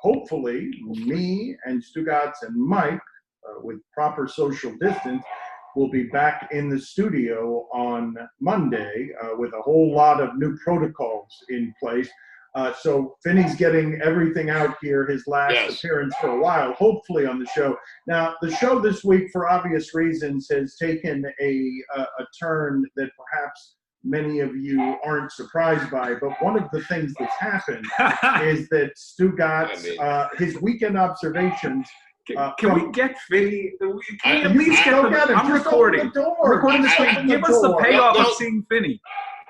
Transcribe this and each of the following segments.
hopefully, me and Stugotz and Mike, with proper social distance, will be back in the studio on Monday with a whole lot of new protocols in place. So Finney's getting everything out here, his last appearance for a while, hopefully on the show. Now, the show this week, for obvious reasons, has taken a turn that perhaps many of you aren't surprised by. But one of the things that's happened is that Stugotz, his weekend observations. Can we get Finney? Can we at least get him? I'm recording. I'm recording this thing. Give us the payoff of seeing Finney.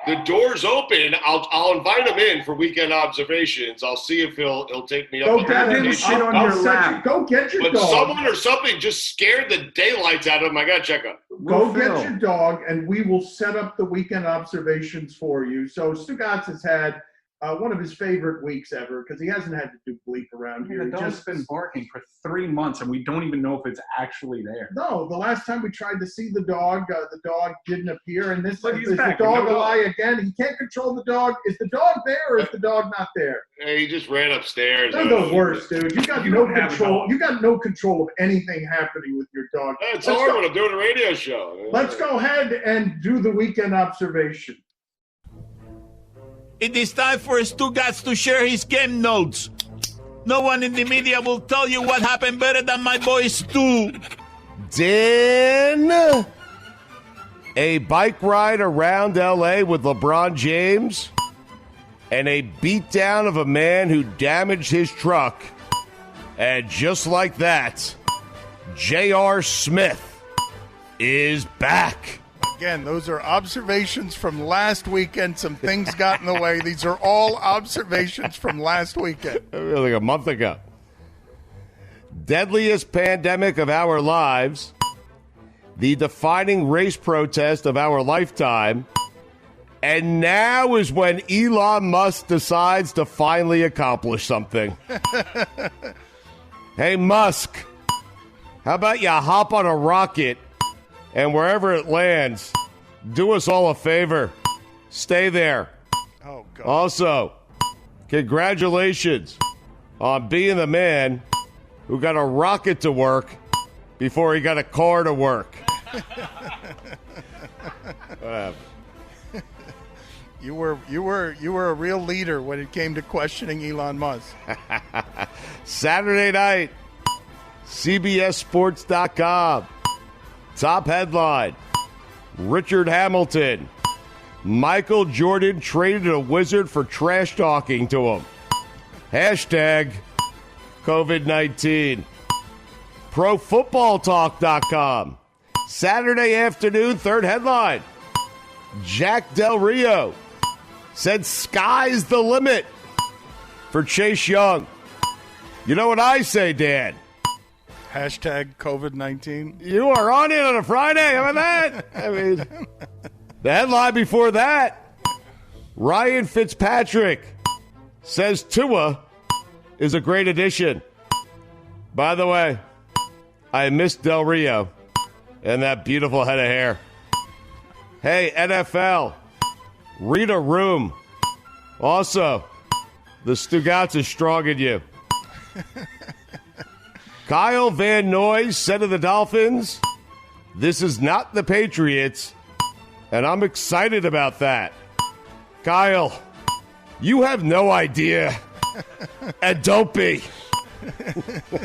The door's open. I'll invite him in for weekend observations. I'll see if he'll take me up. Go get him. Shit on your lap. Go get your dog. But someone or something just scared the daylights out of him. I gotta check him. Go get your dog, and we will set up the weekend observations for you. So Stugotz has had one of his favorite weeks ever because he hasn't had to do bleep around here. The dog's been barking for 3 months, and we don't even know if it's actually there. No, the last time we tried to see the dog didn't appear, and this is the dog a lie again. He can't control the dog. Is the dog there, or is the dog not there? Hey, he just ran upstairs. They're the worst, dude. You got no control. You got no control of anything happening with your dog. It's hard when I'm doing a radio show. Let's go ahead and do the weekend observation. It is time for Stugotz to share his game notes. No one in the media will tell you what happened better than my boy Stu. Dan, a bike ride around L.A. with LeBron James, and a beatdown of a man who damaged his truck. And just like that, J.R. Smith is back. Again, those are observations from last weekend. Some things got in the way. These are all observations from last weekend. Like a month ago. Deadliest pandemic of our lives. The defining race protest of our lifetime. And now is when Elon Musk decides to finally accomplish something. Hey, Musk, how about you hop on a rocket and wherever it lands, do us all a favor. Stay there. Oh, God. Also, congratulations on being the man who got a rocket to work before he got a car to work. You were a real leader when it came to questioning Elon Musk. Saturday night, CBSSports.com. Top headline, Richard Hamilton. Michael Jordan traded a wizard for trash talking to him. Hashtag COVID-19. ProFootballTalk.com. Saturday afternoon, third headline. Jack Del Rio said sky's the limit for Chase Young. You know what I say, Dan? Hashtag COVID-19. You are on it on a Friday. How about that? I mean, the headline before that, Ryan Fitzpatrick says Tua is a great addition. By the way, I miss Del Rio and that beautiful head of hair. Hey, NFL, read a room. Also, the Stugotz is strong in you. Kyle Van Noy said of the Dolphins, this is not the Patriots, and I'm excited about that. Kyle, you have no idea, and don't be.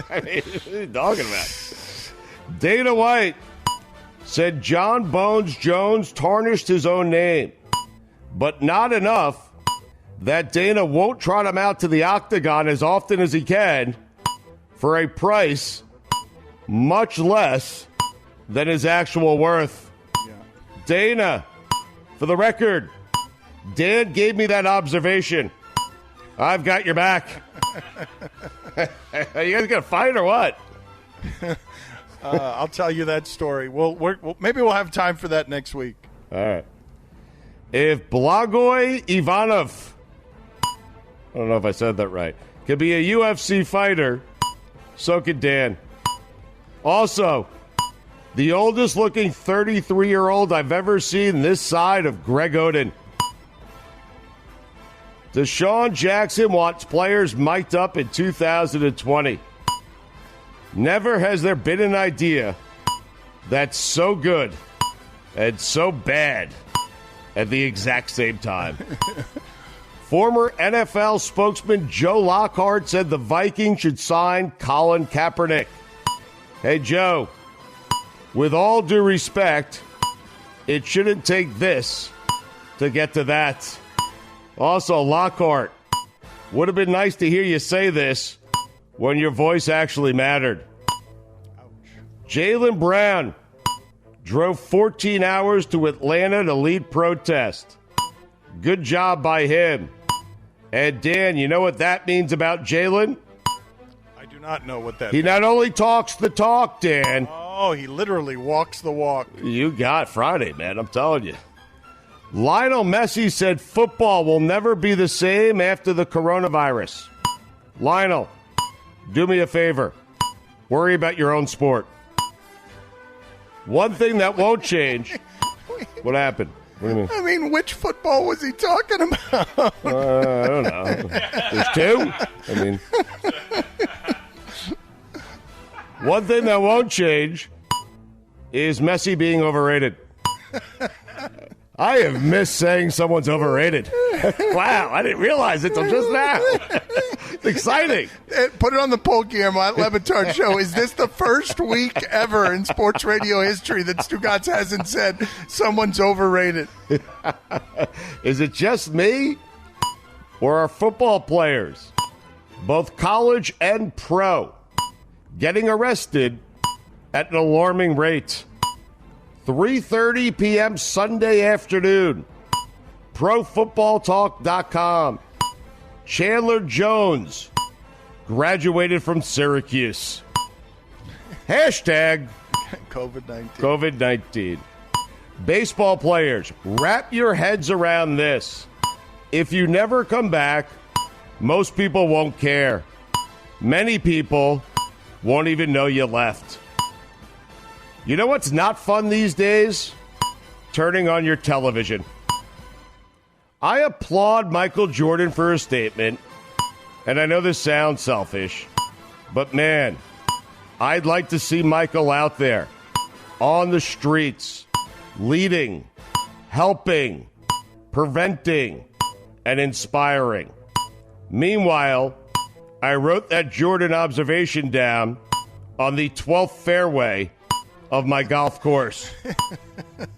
I mean, what are you talking about? Dana White said John Bones Jones tarnished his own name, but not enough that Dana won't trot him out to the octagon as often as he can for a price much less than his actual worth. Yeah. Dana, for the record, Dan gave me that observation. I've got your back. Are you guys going to fight or what? I'll tell you that story. Maybe we'll have time for that next week. All right. If Blagoy Ivanov, I don't know if I said that right, could be a UFC fighter, so could Dan. Also, the oldest looking 33-year-old I've ever seen this side of Greg Oden. Deshaun Jackson wants players mic'd up in 2020. Never has there been an idea that's so good and so bad at the exact same time. Former NFL spokesman Joe Lockhart said the Vikings should sign Colin Kaepernick. Hey, Joe, with all due respect, it shouldn't take this to get to that. Also, Lockhart, would have been nice to hear you say this when your voice actually mattered. Jaylen Brown drove 14 hours to Atlanta to lead protest. Good job by him. And Dan, you know what that means about Jaylen? I do not know what that He means. not only talks the talk, Dan. Oh, he literally walks the walk. You got Friday, man, I'm telling you. Lionel Messi said football will never be the same after the coronavirus. Lionel, do me a favor. Worry about your own sport. One thing that won't change. What happened? What do you mean? I mean, which football was he talking about? I don't know. There's two? I mean. One thing that won't change is Messi being overrated. I have missed saying someone's overrated. Wow, I didn't realize it till just now. It's exciting. Put it on the poll, Guillermo, at LeBatard Show. Is this the first week ever in sports radio history that Stugotz hasn't said someone's overrated? Is it just me? Or are football players, both college and pro, getting arrested at an alarming rate? 3:30 p.m. Sunday afternoon. ProFootballTalk.com. Chandler Jones graduated from Syracuse. Hashtag COVID-19. COVID-19. Baseball players, wrap your heads around this. If you never come back, most people won't care. Many people won't even know you left. You know what's not fun these days? Turning on your television. I applaud Michael Jordan for his statement, and I know this sounds selfish, but man, I'd like to see Michael out there on the streets, leading, helping, preventing, and inspiring. Meanwhile, I wrote that Jordan observation down on the 12th fairway of my golf course.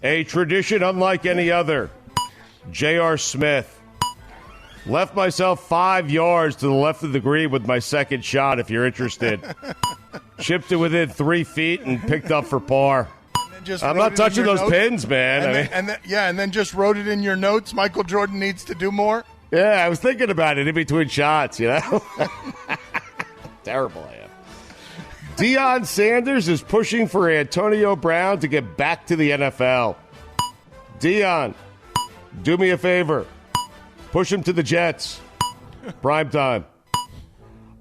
A tradition unlike any other. J.R. Smith. Left myself 5 yards to the left of the green with my second shot, if you're interested. Chipped it within 3 feet and picked up for par. I'm not touching those pins, man. And then just wrote it in your notes. Michael Jordan needs to do more. Yeah, I was thinking about it in between shots, you know? Terrible I am. Deion Sanders is pushing for Antonio Brown to get back to the NFL. Deion, do me a favor. Push him to the Jets. Prime time.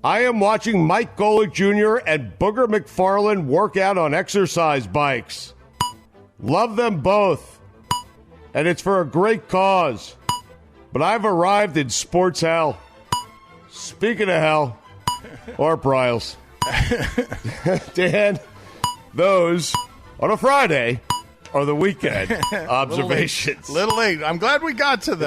I am watching Mike Golick Jr. and Booger McFarland work out on exercise bikes. Love them both. And it's for a great cause. But I've arrived in sports hell. Speaking of hell, or Bryles. Dan, those on a Friday are the weekend observations. Little late. I'm glad we got to them.